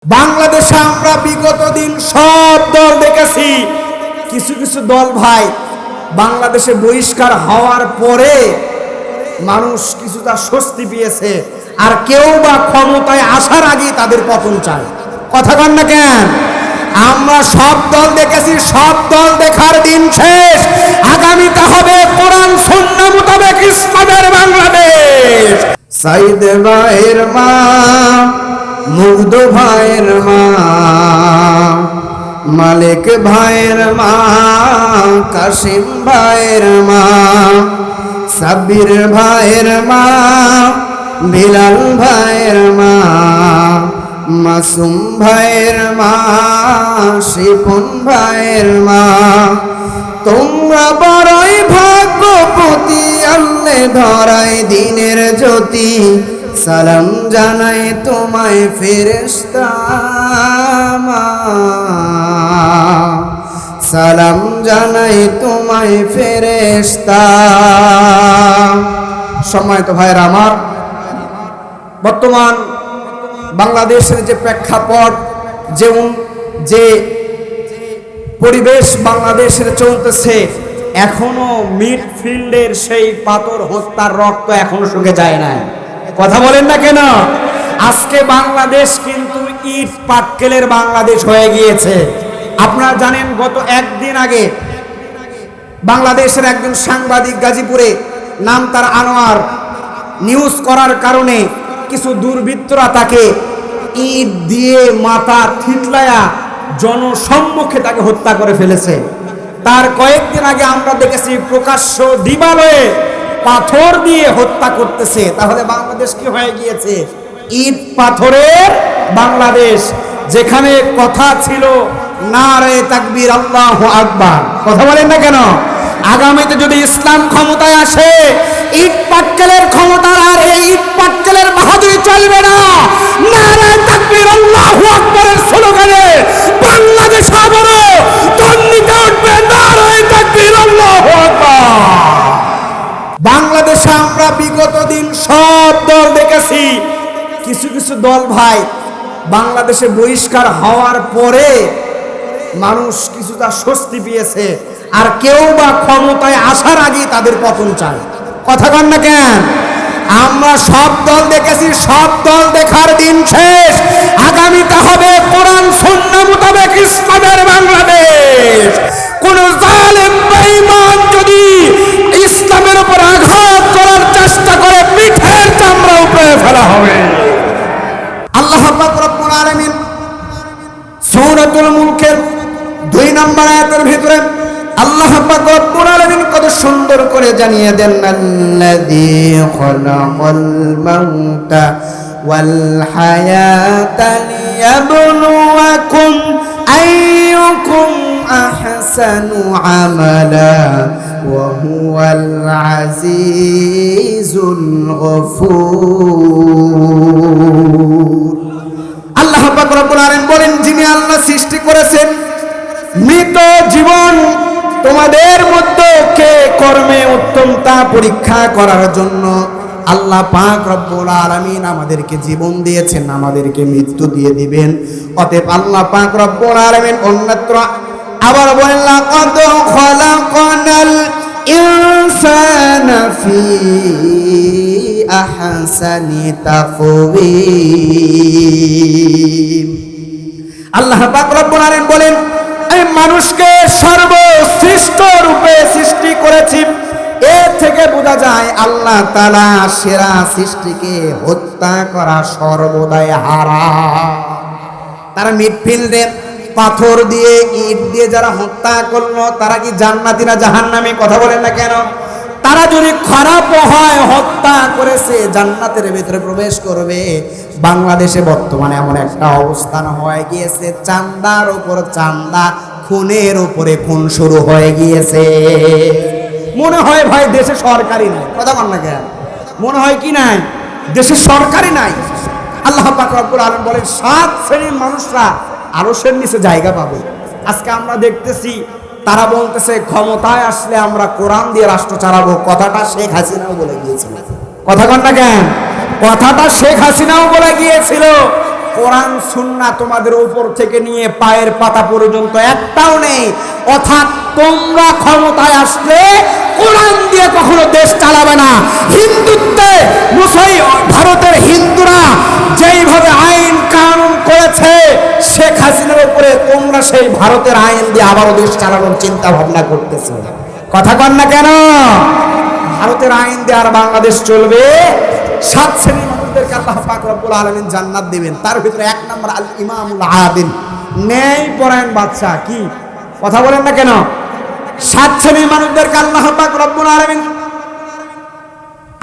বাংলাদেশে আমরা বিগত দিন সব দল দেখেছি। কিছু কিছু দল ভাই বাংলাদেশে বহিষ্কার হওয়ার পরে মানুষ কিছুটা স্বস্তি পেয়েছে, আর কেউ বা ক্ষমতায় আসার আগে তাদের পতন চায়। কথা কন না কেন? আমরা সব দল দেখেছি, সব দল দেখার দিন শেষ। আগামীতে হবে কোরআন সুন্নাহ মোতাবেক ইসলামের বাংলাদেশ। সাইদ ভাইয়ের মা, মুগ্ধ ভাইয়ের মা, মালিক ভাইয়ের মা, কাশিম ভাইয়ের মা, সাব্বির ভাইয়ের মা, বিলাল ভাইয়ের মা, মাসুম ভাইয়ের মা, শিপন ভাইয়ের মা, তোমরা বড়ই ভাগ্যবতী, আল্লাহ ধরাই দিনের জ্যোতি। সালাম জানাই তোমায় ফেরেশতা, সালাম জানাই তোমায় ফেরেশতা। সম্মানিত ভাইরা আমার, বর্তমান বাংলাদেশের যে প্রেক্ষাপট, যে পরিবেশ বাংলাদেশের চলতেছে, এখনো মিডফিল্ডের সেই পাথর হত্যার রক্ত এখনো শুকে যায় না। কথা বলেন না কেন? আজকে বাংলাদেশ কিন্তু ইট পাটকেলের বাংলাদেশ হয়ে গিয়েছে। আপনারা জানেন, গত একদিন আগে বাংলাদেশের একজন সাংবাদিক গাজীপুরে, নাম তার আনোয়ার, নিউজ করার কারণে কিছু দুর্বৃত্তরা তাকে ইট দিয়ে মাথা থিতলায়া জনসম্মুখে তাকে হত্যা করে ফেলেছে। তার কয়েকদিন আগে আমরা দেখেছি প্রকাশ্য দিবালয়ে পাথর দিয়ে হত্যা করতেছে। তাহলে বাংলাদেশ কি হয়ে গিয়েছে? ইট পাথরের বাংলাদেশ, যেখানে কথা ছিল নারে তাকবীর, আল্লাহু আকবার। কথা বলেন না কেন? আগামীতে যদি ইসলাম ক্ষমতায় আসে, ইট পাটকেলের ক্ষমতা আর এই ইট পাটকেলের বাহাদুরি চলবে না। নারে তাকবীর, আল্লাহু আকবারের স্লোগানে বাংলাদেশ আবারও তন্নিতে উঠবে। নারে তাকবীর, আল্লাহু আকবার। বাংলাদেশে আমরা বিগত দিন সব দল দেখেছি। কিছু কিছু দল ভাই বাংলাদেশে বহিষ্কার হওয়ার পরে মানুষ কিছুটা স্বস্তি পেয়েছে, আর কেউ বা ক্ষমতায় আসার আগে তাদের পতন চায়। কথা কন না কেন? আমরা সব দল দেখেছি, সব দল দেখার দিন শেষ। আগামীতে হবে কোরআন সুন্নাহ মোতাবেক ইসলামের বাংলাদেশ। কোন জালেম বেঈমান যদি ইসলামের উপর আঘাত করার চেষ্টা করে, পিঠের চামড়া উপরে ফেলা হবে। আল্লাহ পাক রব্বুল আলামিন সূরাতুল মুলকের 2 নম্বর আয়াতের ভিতরে আল্লাহ পাক রব্বুল আলামিন কত সুন্দর করে জানিয়ে দেন, আল্লাযী খালাকাল মাউতা ওয়াল হায়াতা লিয়াবলুয়াকুম আইয়ুকুম আহসানু আমালা ওয়া হুয়াল আজিজুল গফুর। আল্লাহ পাক রব্বুল আলামিন বলেন, যিনি আল্লাহ সৃষ্টি করেছেন মৃত জীবন তোমাদের মধ্যে কে কর্মে উত্তম তা পরীক্ষা করার জন্য আল্লাহ পাক রব্বুল আলামিন আমাদেরকে জীবন দিয়েছেন, আমাদেরকে মৃত্যু দিয়ে দিবেন। অতএব আল্লাহ পাক রব্বুল আলামিন অন্যত্র আবার বলেন, লাকাদ খালাকানাল ইনসানা ফি আহসানি তাকওয়িম। আল্লাহ পাক রব্বুল আলামিন বলেন, আমি মানুষকে সর্বশ্রেষ্ঠ রূপে সৃষ্টি করেছি। এর থেকে বোঝা যায় আল্লাহ তাআলা সেরা সৃষ্টিকে হত্যা করা সর্বদাই হারাম। তারা মিডফিল্ডে পাথর দিয়ে, ইট দিয়ে যারা হত্যা করলো, তারা কি জান্নাতি না জাহান্নামী? কথা বলেন না কেন? তারা যদি খারাপ হয়, হত্যা করেছে, জান্নাতের ভিতরে প্রবেশ করবে। বাংলাদেশে বর্তমানে এমন একটা অবস্থান হয়ে গিয়েছে, চাঁদার উপর চাঁদা, খুনের উপরে খুন শুরু হয়ে গিয়েছে। মনে হয় ভাই দেশে সরকারি নাই। কথা বল না কেন? মনে হয় কি নাই? দেশে সরকারি নাই। আল্লাহ পাক রব্বুল আলামিন বলেন, 7 শ্রেণীর মানুষরা আরশের নিচে জায়গা পাবে। আজকে আমরা দেখতেছি তারা বলতেছে ক্ষমতায় আসলে আমরা কোরআন দিয়ে রাষ্ট্র চালাবো। কথাটা শেখ হাসিনাও বলে গিয়েছিল। কথা কন না কেন? কথাটা শেখ হাসিনাও বলে গিয়েছিল, কোরআন সুন্নাহ তোমাদের উপর থেকে নিয়ে পায়ের পাতা পর্যন্ত একটাও নেই। অর্থাৎ তোমরা ক্ষমতায় আসলে কোরআন দিয়ে কখনো দেশ চালাবে না। হিন্দুত্বে ভারতের হিন্দুরা যেইভাবে আইন কানুন করেছে শেখ হাসিনার উপরে, তোমরা সেই ভারতের আইন দিয়ে আবারও দেশ চালানোর চিন্তা ভাবনা করতেছো। কথা কন না কেন? ভারতের আইন দিয়ে আর বাংলাদেশ চলবে? 7 শ্রেণীর মানুষদেরকে আল্লাহ পাক রব্বুল আলামিন জান্নাত দিবেন। তার ভিতরে 1 নম্বর আল ইমামুল আদিল, ন্যায় পরায়ণ বাদশা। কি কথা বলেন না কেন? 7 শ্রেণীর মানুষদেরকে আল্লাহ পাক রব্বুল আলামিন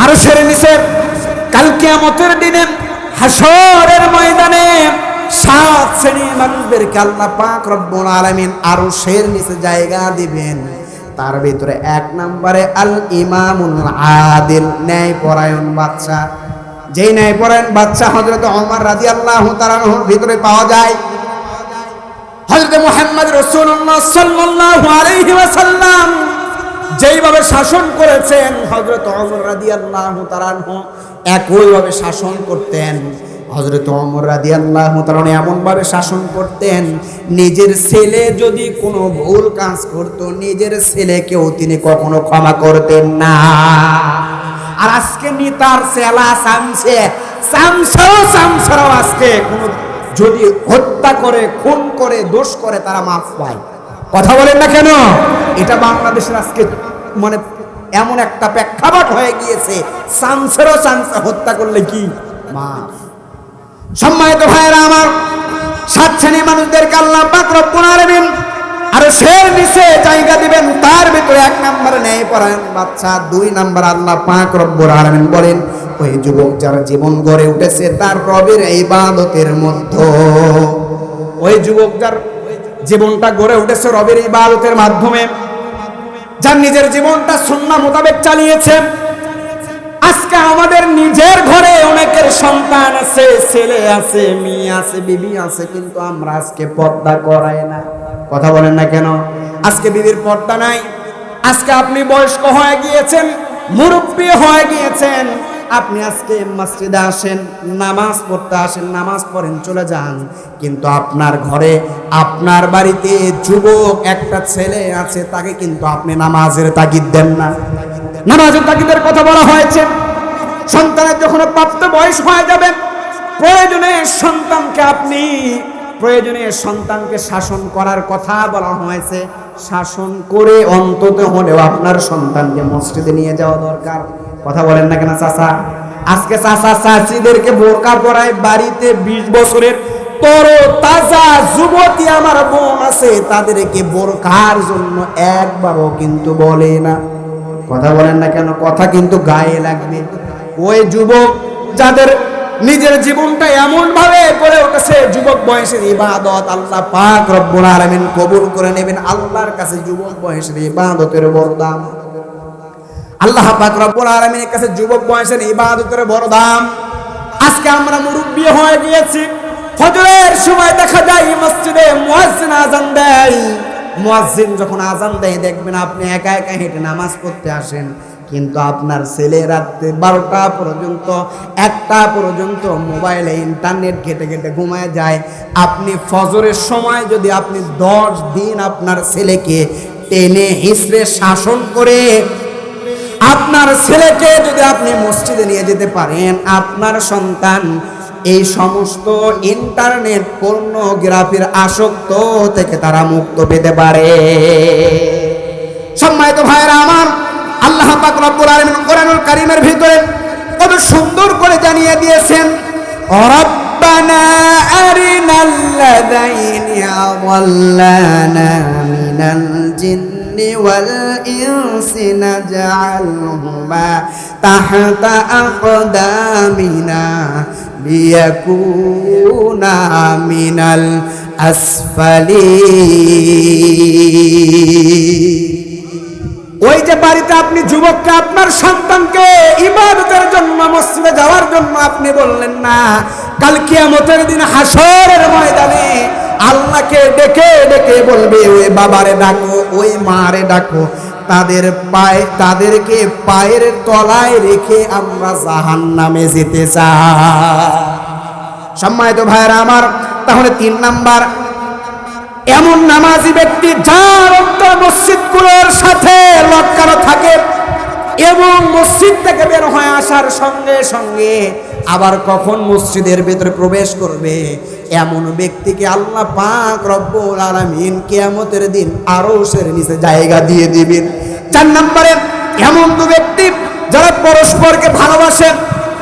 আরশের নিচে কাল কিয়ামতের দিনে হাসরের ময়দানে 7 শ্রেণীর মানুষদেরকে আল্লাহ পাক রব্বুল আলামিন আরশের নিচে জায়গা দিবেন। তার ভিতরে 1 নম্বরে আল ইমামুল আদিল, ন্যায় পরায়ণ বাদশা। যেই ন্যায় পরায়ণ বাদশা হযরত ওমর রাদিয়াল্লাহু তাআলা আনহুর ভিতরে পাওয়া যায়। হযরত মুহাম্মদ রাসূলুল্লাহ সাল্লাল্লাহু আলাইহি ওয়াসাল্লাম যেইভাবে শাসন করেছেন, হযরত ওমর রাদিয়াল্লাহু তাআলা আনহু একইভাবে শাসন করতেন। হযরত ওমর রাদিয়াল্লাহু তাআলা এমন ভাবে শাসন করতেন, নিজের ছেলে যদি কোনো ভুল কাজ করত, নিজের ছেলেকেও তিনি কখনো ক্ষমা করতেন না। আর আজকে নেতার চেলা চামচারাও আজকে কোনো যদি হত্যা করে, খুন করে, দোষ করে, তারা মাফ পায়। কথা বলেন না কেন? এটা বাংলাদেশের আজকে মানে এমন একটা প্রেক্ষাপট হয়ে গিয়েছে, চামচারাও চামচা হত্যা করলে কি মাফ। সম্মানিত ভাইরা আমার, 7 শ্রেণীর মানুষদেরকে আল্লাহ পাক রব্বুল আলামিন আরশের নিচে জায়গা দিবেন। তার ভিতরে 1 নম্বরে ন্যায় পরায়ণ বাদশা, 2 নম্বর আল্লাহ পাক রব্বুল আলামিন বলেন ওই যুবক যার জীবন গড়ে উঠেছে তার রবের ইবাদতের মধ্যে। ওই যুবক যার জীবনটা গড়ে উঠেছে রবের ইবাদতের মাধ্যমে, যার নিজের জীবনটা সুন্নাহ মোতাবেক চালিয়েছে। আজকে আমাদের নিজের ঘরে অনেকের সন্তান আছে, ছেলে আছে, মেয়ে আছে, বিবি আছে, কিন্তু আমরা আজকে পর্দা করাই না। কথা বলেন না কেন? আজকে বিবির পর্দা নাই। আজকে আপনি বয়স্ক হয়ে গিয়েছেন, মুরব্বী হয়ে গিয়েছেন, আপনি আজকে মসজিদে আসেন, নামাজ পড়তে আসেন, নামাজ পড়েন, চলে যান, কিন্তু আপনার ঘরে, আপনার বাড়িতে যুবক একটা ছেলে আছে, তাকে কিন্তু আপনি নামাজের তাগিদ দেন না। নামাজের তাগিদের কথা বলা হয়েছে। সন্তানের যখন প্রাপ্ত বয়স হয়ে যাবে, প্রয়োজনে সন্তানকে শাসন করার কথা বলা হয়েছে। শাসন করে অন্তত হলেও আপনার সন্তানকে মসজিদে নিয়ে যাওয়া দরকার। কথা বলেন না কেন চাচা? আজকে চাচা চাচিদেরকে বোরকা পরায় বাড়িতে, 20 বছরের তাজা যুবতী আমার বোন আছে, তাদেরকে বোরকার জন্য একবারও কিন্তু বলে না। কথা বলেন না কেন? কথা কিন্তু গায়ে লাগবে। ওই যুবক যাদের নিজের জীবনটা এমন ভাবে করে উঠেছে, যুবক বয়সের ইবাদত আল্লাহ পাক রব্বুল আলামিন কবুল করে নেবেন। আল্লাহর কাছে যুবক বয়সের ইবাদতের বড় দাম। আল্লাহ পাক রব্বুল আলামিনের কাছে যুবক বয়সের ইবাদতের বড় দাম। আজকে আমরা মুরব্বি হয়ে গিয়েছি, ফজরের সময় দেখা যায় মসজিদে মুয়াজ্জিন আযান দেয়। মুয়াজ্জিন যখন আযান দেয়, দেখবেন আপনি একা একা হেঁটে নামাজ পড়তে আসেন, কিন্তু আপনার ছেলে রাতে 12টা পর্যন্ত, 1টা পর্যন্ত মোবাইলে ইন্টারনেট ঘেটে ঘেটে ঘুমায় যায়। আপনি ফজরের সময় যদি আপনি 10 দিন আপনার ছেলেকে টেনে হিঁচড়ে শাসন করে আপনার ছেলেকে যদি আপনি মসজিদে নিয়ে যেতে পারেন, আপনার সন্তান এই সমস্ত ইন্টারনেট পর্নোগ্রাফির আসক্ত থেকে তারা মুক্ত পেতে পারে। সম্মানিত ভাইরা আমার, আল্লাহ পাক রব্বুল আলামিন কোরআনুল কারীমের ভিতরে কত সুন্দর করে জানিয়ে দিয়েছেন, রব্বানা আরিনাল্লাযাইনি আযাল্লানা মিনাল জিন্নি ওয়াল ইনসি নাজআলহুমা তাহতা আকদামিনা লিয়াকুনা মিনাল আসফালিন। ওই যে বাড়িতে আপনি যুবককে, আপনার সন্তানকে ইবাদতের জন্য মসজিদে যাওয়ার জন্য আপনি বললেন না, কাল কিয়ামতের দিন হাসরের ময়দানে আল্লাহকে ডেকে ডেকে বলবে, ওই বাবারে ডাকো, ওই মারে ডাকো, তাদেরকে পায়ের তলায় রেখে আমরা জাহান্নামে যেতে চাই। সম্মানিত ভাইরা আমার, তাহলে 3 নাম্বার, এমন নামাজি ব্যক্তি যার অন্তর মসজিদগুলোর সাথে লটকানো থাকে এবং মসজিদ থেকে বের হয়ে আসার সঙ্গে সঙ্গে আবার কখন মসজিদের ভেতরে প্রবেশ করবে, এমন ব্যক্তিকে আল্লাহ পাক রব্বুল আলামিন কিয়ামতের দিন আরশের নিচে জায়গা দিয়ে দিবেন। 4 নম্বরে, এমন দু ব্যক্তি যারা পরস্পরকে ভালোবাসে,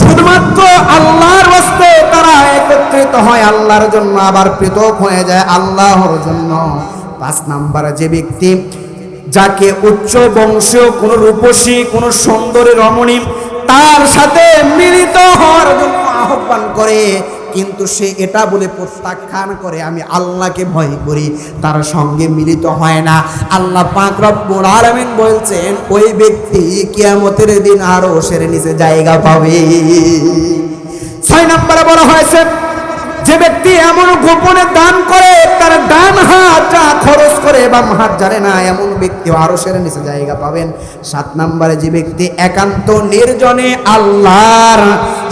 শুধুমাত্র আল্লাহর ওয়াস্তে তারা একত্রিত হয় আল্লাহর জন্য, আবার পৃথক হয়ে যায় আল্লাহর জন্য। 5 নম্বরে, যে ব্যক্তি যাকে উচ্চ বংশীয় কোন রূপসী কোন সুন্দরী রমণী তার সাথে মিলিত হওয়ার জন্য আহ্বান করে, কিন্তু সে এটা বলে প্রত্যাখ্যান করে আমি আল্লাহকে ভয় করি, তার সঙ্গে মিলিত হয় না, আল্লাহ পাক রব্বুল আলামিন বলছেন ওই ব্যক্তি কিয়ামতের দিন আরশের নিচে জায়গা পাবে। 6 নম্বরে বলা হয়েছে, যে ব্যক্তি এমন গোপনে দান করে, তার ডান হাতটা খরচ করে বাম হাত জানে না, এমন ব্যক্তি আরশের নিচে জায়গা পাবেন। 7 নম্বরে, যে ব্যক্তি একান্ত নির্জনে আল্লাহর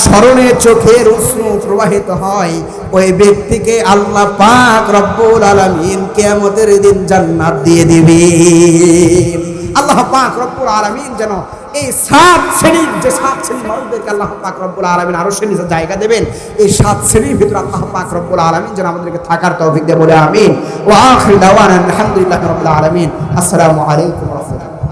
স্মরণে চোখের অশ্রু প্রবাহিত হয়, ওই ব্যক্তিকে আল্লাহ পাক রব্বুল আলামিন কিয়ামতের দিন জান্নাত দিয়ে দিবে। আল্লাহ পাক রব্বুল আলামিন যেন এই 7 শ্রেণীর, যে 7 শ্রেণীর মানুষদেরকে আল্লাহ পাক রব্বুল আলামিন আরশের নিচে জায়গা দেবেন, এই 7 শ্রেণীর ভিতরে আল্লাহ পাক রব্বুল আলামিন যেন আমাদেরকে থাকার তৌফিক দেয় বলে আমিন। ওয়া আখিরু দাওয়ানা আলহামদুলিল্লাহি রাব্বিল আলামিন। আসসালামু আলাইকুম ওয়া রাহমাতুল্লাহ।